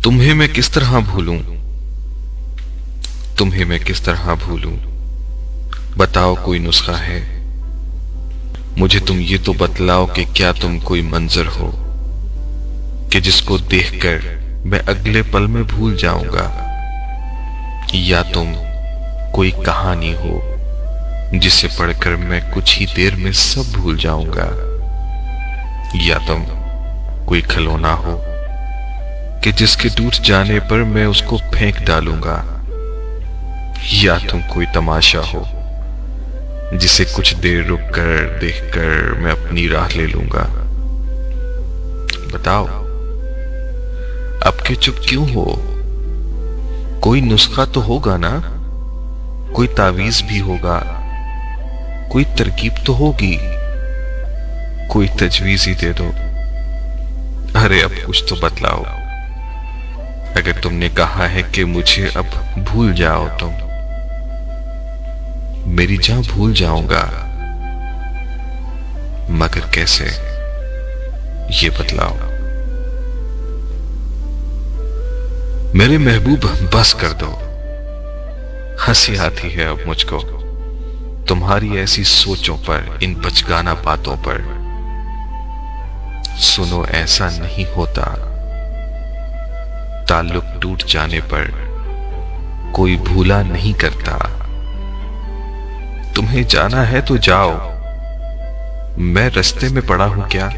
तुम्हें मैं किस तरह भूलूं, तुम्हें मैं किस तरह भूलूं। बताओ कोई नुस्खा है, मुझे तुम ये तो बतलाओ कि क्या तुम कोई मंजर हो कि जिसको देखकर मैं अगले पल में भूल जाऊंगा, या तुम कोई कहानी हो जिसे पढ़कर मैं कुछ ही देर में सब भूल जाऊंगा, या तुम कोई खिलौना हो कि जिसके टूट जाने पर मैं उसको फेंक डालूंगा, या तुम कोई तमाशा हो जिसे कुछ देर रुक कर देखकर मैं अपनी राह ले लूंगा। बताओ अब के चुप क्यों हो, कोई नुस्खा तो होगा ना, कोई तावीज भी होगा, कोई तरकीब तो होगी, कोई तजवीज ही दे दो। अरे अब कुछ तो बतलाओ। अगर तुमने कहा है कि मुझे अब भूल जाओ, तुम मेरी जान भूल जाऊंगा, मगर कैसे ये बतलाओ। मेरे महबूब बस कर दो, हंसी आती है अब मुझको तुम्हारी ऐसी सोचों पर, इन बचगाना बातों पर। सुनो ऐसा नहीं होता, ताल्लुक टूट जाने पर कोई भूला नहीं करता। तुम्हें जाना है तो जाओ, मैं रास्ते में पड़ा हूं क्या।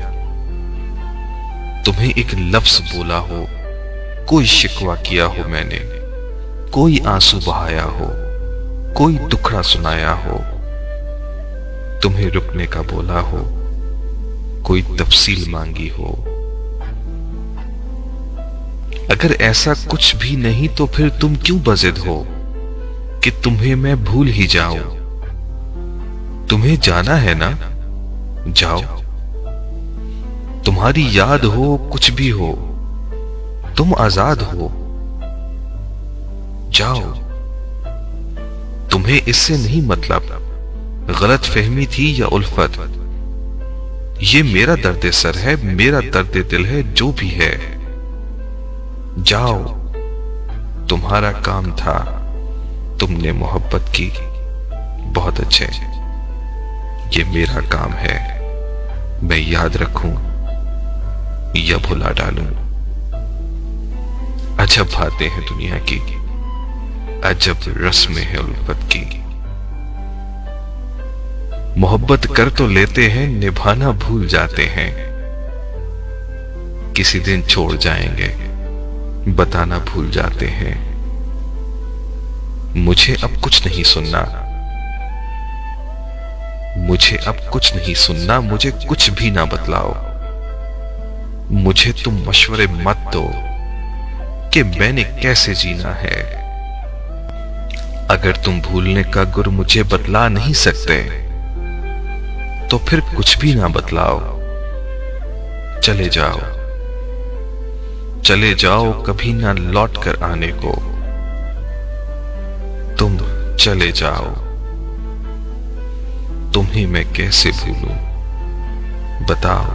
तुम्हें एक लफ्ज बोला हो, कोई शिकवा किया हो मैंने, कोई आंसू बहाया हो, कोई दुखड़ा सुनाया हो, तुम्हें रुकने का बोला हो, कोई तफसील मांगी हो। अगर ऐसा कुछ भी नहीं तो फिर तुम क्यों बज़िद हो कि तुम्हें मैं भूल ही जाऊं। तुम्हें जाना है ना, जाओ, तुम्हारी याद हो कुछ भी हो, तुम आजाद हो, जाओ। तुम्हें इससे नहीं मतलब गलत फहमी थी या उल्फत, ये मेरा दर्द सर है, मेरा दर्द दिल है, जो भी है। जाओ, तुम्हारा काम था, तुमने मोहब्बत की, बहुत अच्छे। ये मेरा काम है, मैं याद रखूं या भुला डालूं। अजब बातें हैं दुनिया की, अजब रस्में हैं उल्फत की। मोहब्बत कर तो लेते हैं, निभाना भूल जाते हैं। किसी दिन छोड़ जाएंगे, बताना भूल जाते हैं। मुझे अब कुछ नहीं सुनना, मुझे अब कुछ नहीं सुनना, मुझे कुछ भी ना बतलाओ। मुझे तुम मशवरे मत दो कि मैंने कैसे जीना है। अगर तुम भूलने का गुर मुझे बतला नहीं सकते तो फिर कुछ भी ना बतलाओ। चले जाओ, चले जाओ, कभी ना लौट कर आने को। तुम चले जाओ, तुम्हें मैं कैसे भूलूं। बताओ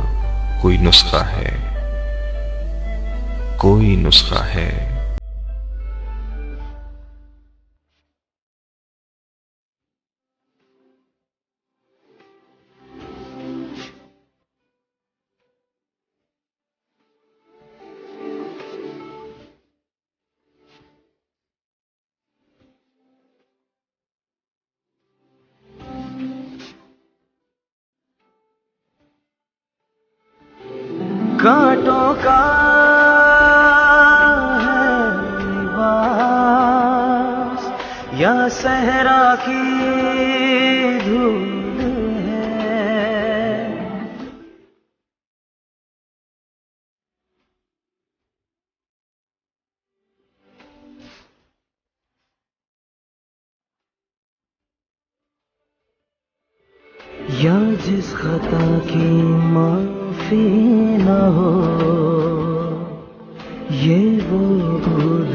कोई नुस्खा है, कोई नुस्खा है। कांटों का है लिबास या सहरा की धूल है। या जिस खता की माफी न हो, ये वो भूल